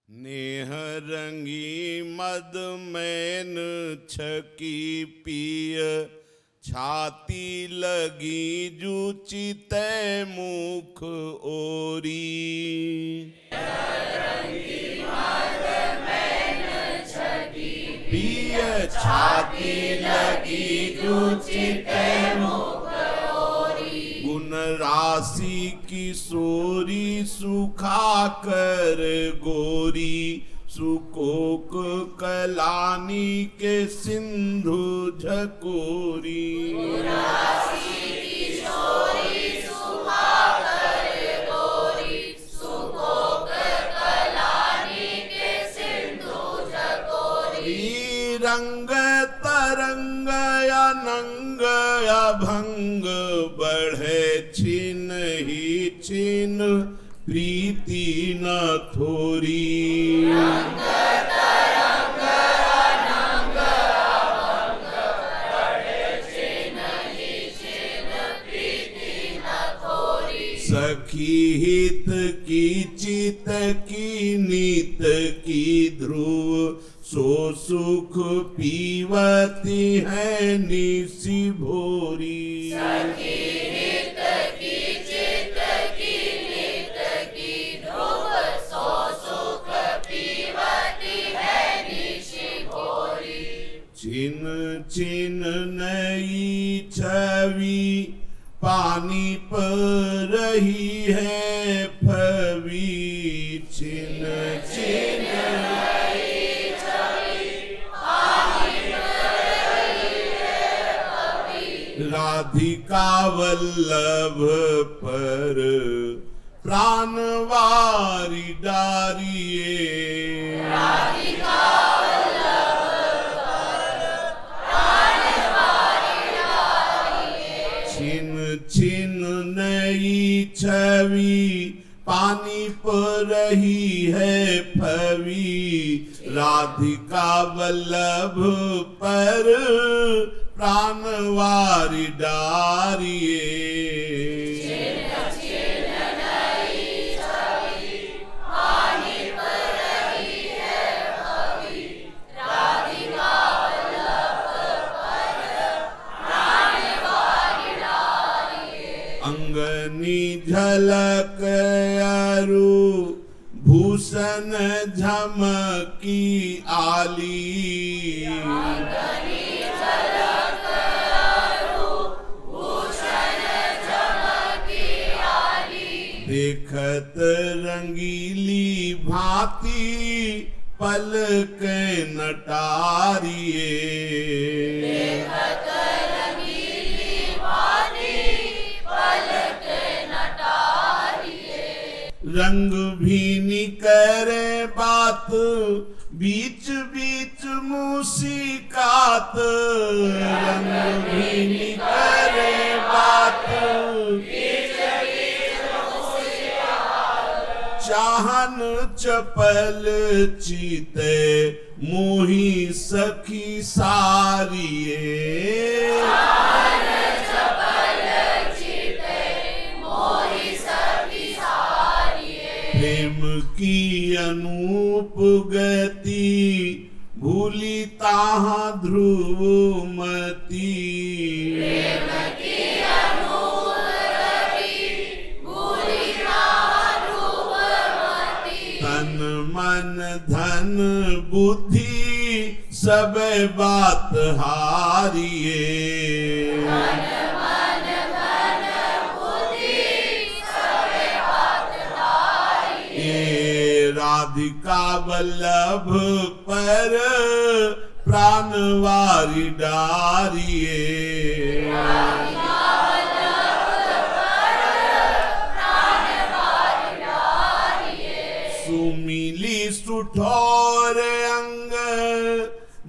नेह रंगी मद मैन छकी पिय, छाती लगी जूची तय मुख ओरी। पिय छाती लगी जूची तय मुख ओरी। गुण राशि किशोरी सुखा कर गोरी, सुकोक कलानी के सिंधु झकोरी। रंग तरंग या नंग या भंग, बढ़े छिन ही छिन प्रीति न थोरी। रंग तरंग या नंग या भंग, बढ़े छिन ही छिन प्रीति न थोरी। सखी हित की चित की नीत की ध्रुव, सो सुख पीवती है निसी भोरी। सखी हित की चित की नीत की ध्रुव, सो सुख पीवती है निसी भोरी। छिन छिन नई छवि पानी पर रही है फवी। छिन छिन राधिका वल्लभ पर प्राणवारी डारिये। राधिका वल्लभ पर प्राणवारी डारिये। छिन छिन नई छवि पानी पर रही है फवी। राधिका वल्लभ पर प्राणवारी डारिये। छिन छिन नई छवि पानी पर रही है फवी। राधिका वल्लभ पर प्राणवारी डारिये। अंगनी झलक अरु भूषण झमकी आली। देखत रंगीली भांति पलक नटारिये। देखत रंगीली भांति पलक नटारिये। रंग भी निकरे बात बीच बीच मुस्कात। रंग भी निकरे बात चाहन चपल चीते मोही सखी सारिये। चाहन चपल चीते मोही सखी सारिये। प्रेम की अनूप गति भूली ताहा ध्रुवमती। प्रेम की मन धन बुद्धि सब बात हारिये। मन धन बुद्धि सब बात हारिये। राधिका वल्लभ पर प्राणवारी डारिये। सुमिली सुठोर अंग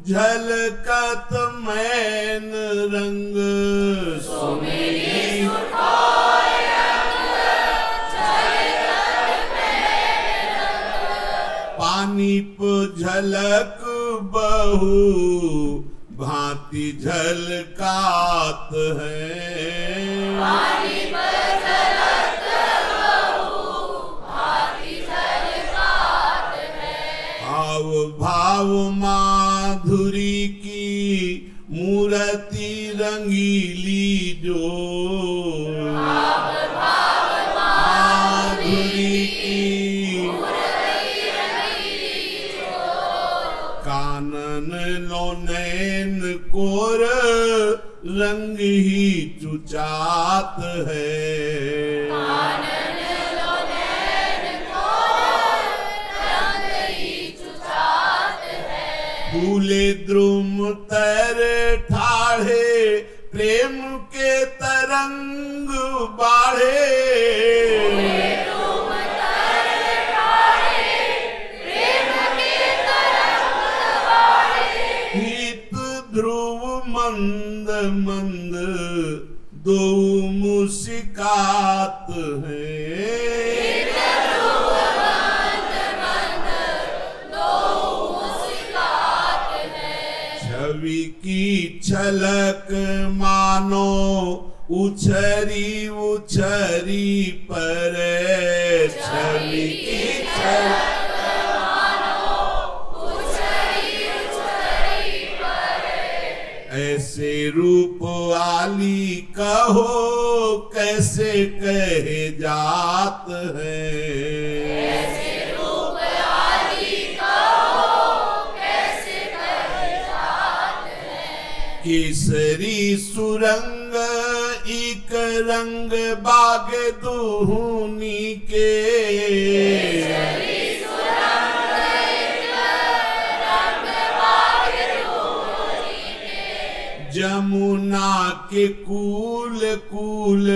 झलकत मैन रंग। सुमिली सुठोर अंग झलकत मैन रंग। पानी पे झलक बहु भांति झलकात है। पानी पे झलक बहु भांति झलकात है। अवभाव माधुरी की मूर्ति रंगीली जो, माधुरी की कानन लो नैन कोर रंग ही चुचात है। फूले द्रुम तर ठाढ़े प्रेम के तरंग बाढ़े। हित ध्रुव मंद मंद दो मुस्कात है। छवि की छलक मानो उछरी उछरी पर, छवि की छलक मानो उछरी उछरी पर। ऐसे रूप वाली कहो कैसे कहे जात है। केसरी सुरंग एक रंग बाग दुहनी के, केसरी सुरंग एक रंग बाग दुहनी के। जमुना के कूल कूल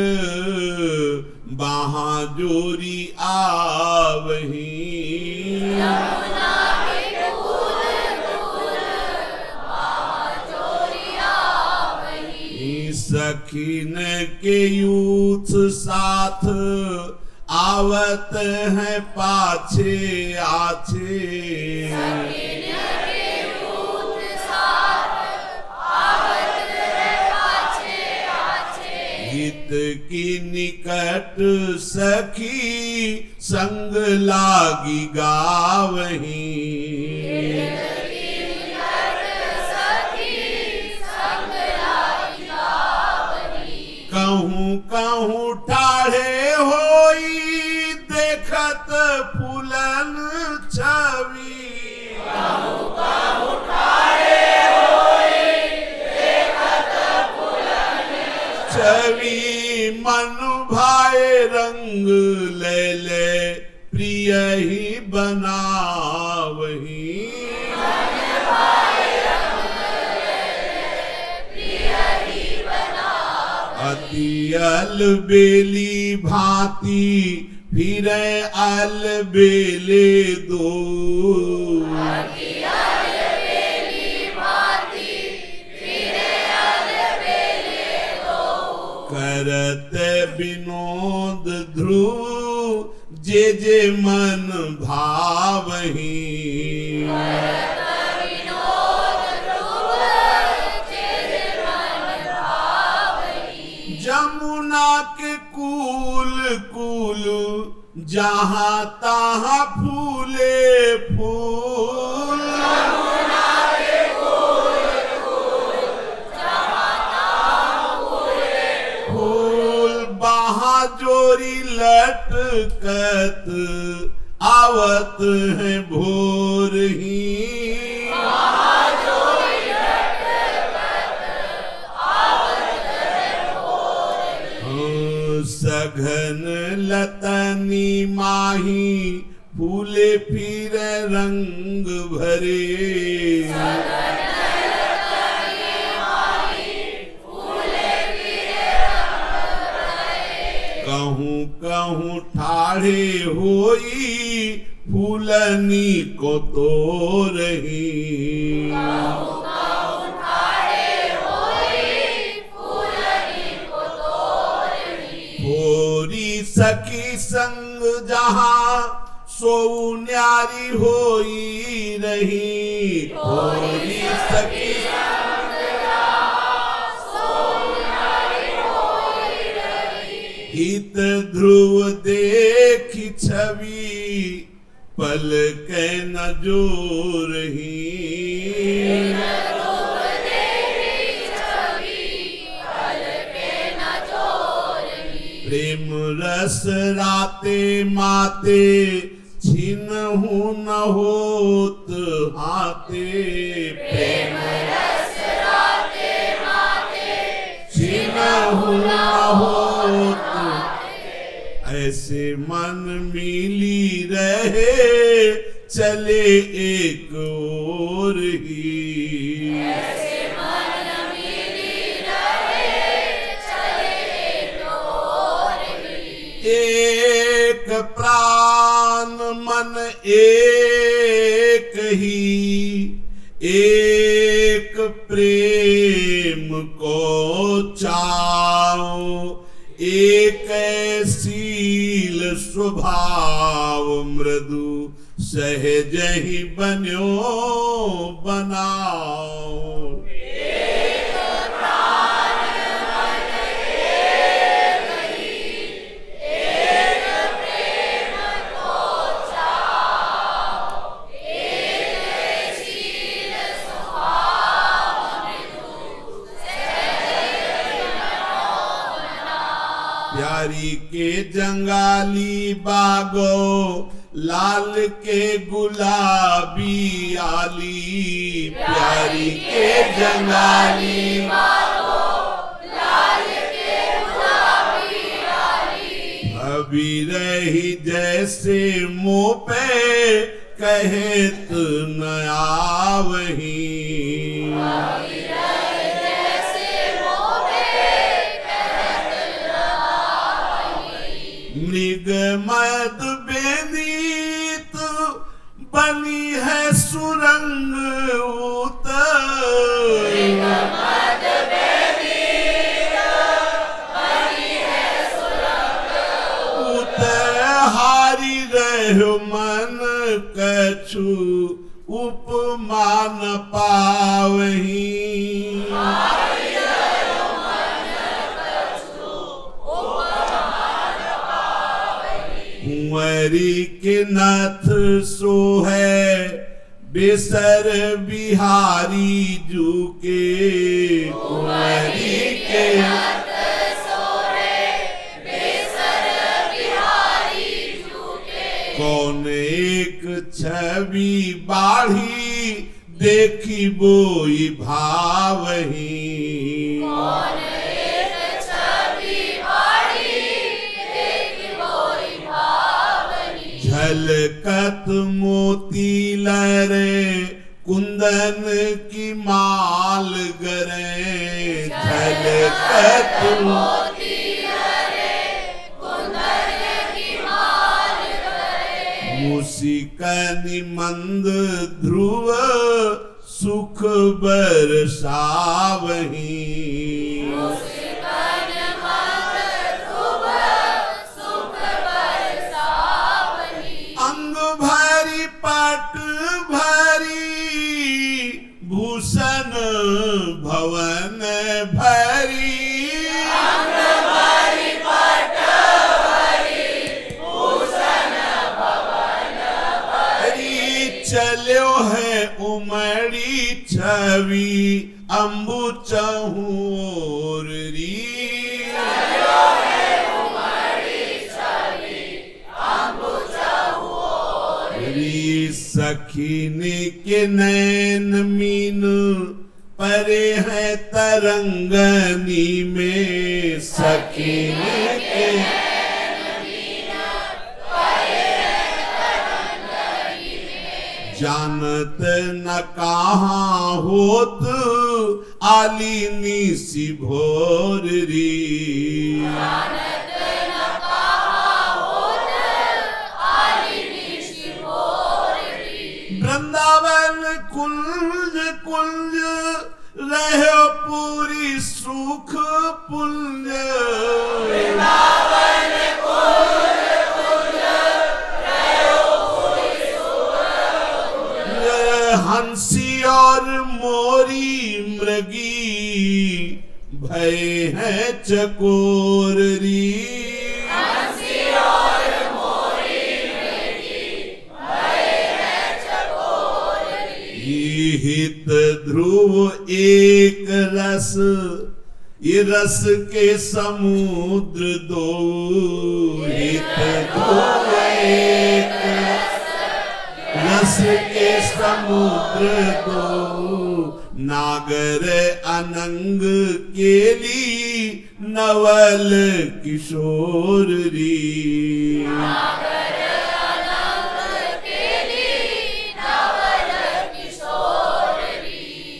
बहादुरी आवही, सखीन के यूथ साथ आवत है पाछे आछे। सखीन के यूथ साथ आवत है पाछे आछे। हित की निकट सखी संग लागी गावही। कहूँ कहूँ ठाढ़े होई देखत फूलन छवि। कहूँ कहूँ ठाढ़े होई देखत फूलन छवि। मन भाए रंग ले ले प्रिय ही बनावही। अति अलबेली भांति फिर अलबेले दो। अति अलबेली भांति फिर अलबेले दो। करत विनोद ध्रुव जे मन भावही। जमुना के कूल कूल जहाँ तहाँ फूले फूल। जमुना के कूल कूल जहाँ तहाँ फूले फूल। बहादुरी लटकत आवत है भोर ही। सघन लतनी माही फूले फिर रंग भरे। सघन लतनी माही फूले फिर रंग भरे। कहूँ कहूँ ठाढ़े होई फूलनी को तो रही। सखी संग जहाँ सो न्यारी होई रही। थोड़ी सखी संग जहाँ सो न्यारी होई रही। हित ध्रुव देखी छवि पल के न जोरही प्रेम रस राते माते छिनहु न होत हाथे प्रेम रस राते माते छिनहु न होत ऐसे मन मिली रहे चले एक ओर ही एक प्राण मन एक ही एक प्रेम को चाओ एक शील स्वभाव मृदु सहज ही बन्यो बनाओ प्यारी के जंगाली बागो लाल के गुलाबी आली प्यारी के जंगाली बागो लाल के गुलाबी आली अभी रही जैसे मुँह पे कहत न आवही मृग मद बेनीत बनी है सुरंग उत उत हारी रहो मन कछु उपमान पावही कुंवरी के नाथ सो है बेसर बिहारी जू के कुंवरी के नाथ सो है बेसर बिहारी जू के कौन एक छवि बाढ़ी देखी बोई भावही झलकत मोती लरे कुंदन की माल गरे झलकत मोती लरे कुंदन की माल गरे मुसिकनि मंद ध्रुव सुख बरसावही पट भरी भूषण भवन भरी पट भरी भूषण भवन भरी चलो है उमड़ी छवि अम्बु चहूर री सखीने के नैन मीन परे है तरंगनी में सखीने के नैन मीन परे है तरंगनी में जानत न कहाँ होत आलीनी सी भोरी वृंदावन कुंज कुंज रहो पूरी सुख पुंज वृंदावन कुंज कुंज रहो पूरी सुख पुंज हंसी और मोरी मृगी भय है चकोरी हंसी और मोरी मृगी भय हित ध्रुव एक रस, ये रस के समुद्र दो। हित ध्रुव एक रस के समुद्र दो। नागर अनंग केली नवल किशोर री।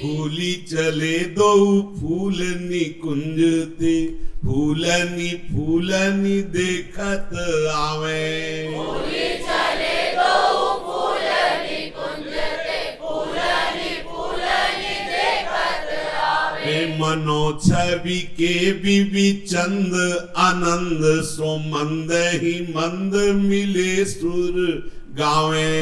फूली चले दो फूल निकुंज ते, फूलनी फूलनी देखत आवे। फूली चले दो फूल निकुंज ते, फूलनी फूलनी देखत आवे। मनो छवि के बिबी चंद आनंद, सो मंद ही मंद मिले सुर गावे।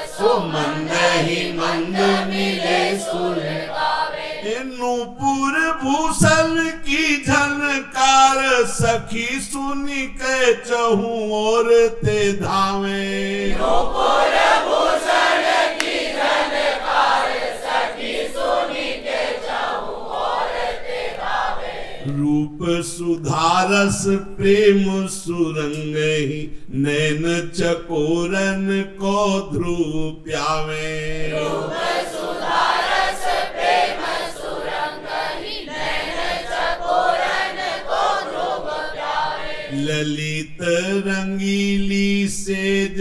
सो मंद ही मंद मिले सुर गावे। नूपुर भूषण की झनकार, सखी सुनी के चहु और ते धावे। नूपुर भूषण की झनकार, सखी सुनी के चहु और ते धावे। रूप सुधारस प्रेम सुरंग ही, नैन चकोरन को ध्रुव प्यावे। रूप सुधारस प्रेम सुरंग ही, नैन चकोरन को ध्रुव प्यावे। ललित रंगीली सेज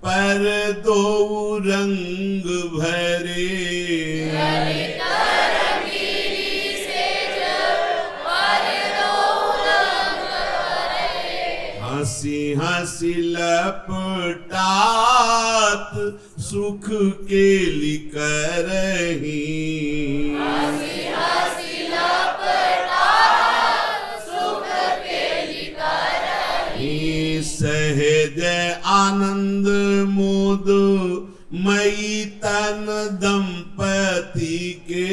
पर दो रंग भरे। ललित रंगीली सेज पर दो रंग भरे। हंसी हंसी लपटात सुख के लिकरही। हंसी हंसी लपटात सुख के लिकरही। सहज आनंद मोद मई तन दंपति के।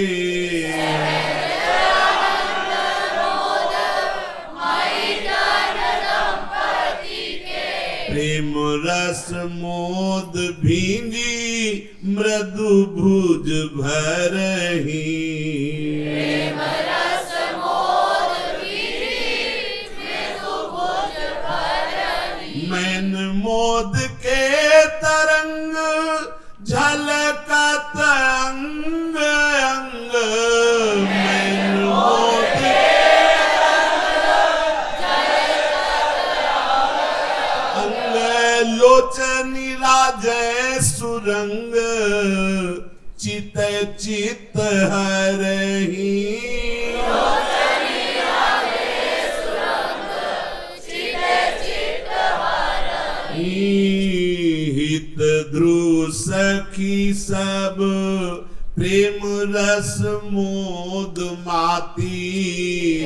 प्रेम रस मोद भींजी मृदु भुज भरही। प्रेम रस मोद भींजी मृदु भुज भरही। मैन मोद के तरंग झलकत अंग अंग। मैन मोद लोचनी राजय सुरंग, चित चित हरही। लोचनी राजय सुरंग, चित चित हरही। हित ध्रुव सखी सब प्रेम रस मोद माती।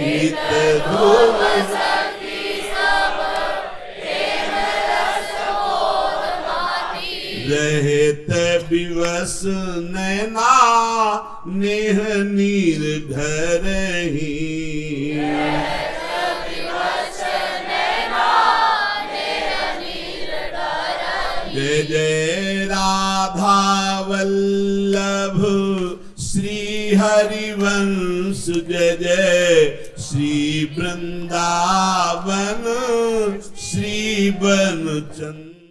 हित ध्रुव रहत विवश नैना नेह नीर ढरही। जय जय राधा वल्लभ श्री हरिवंश। जय जय श्री वृंदावन श्री बनचंद्र।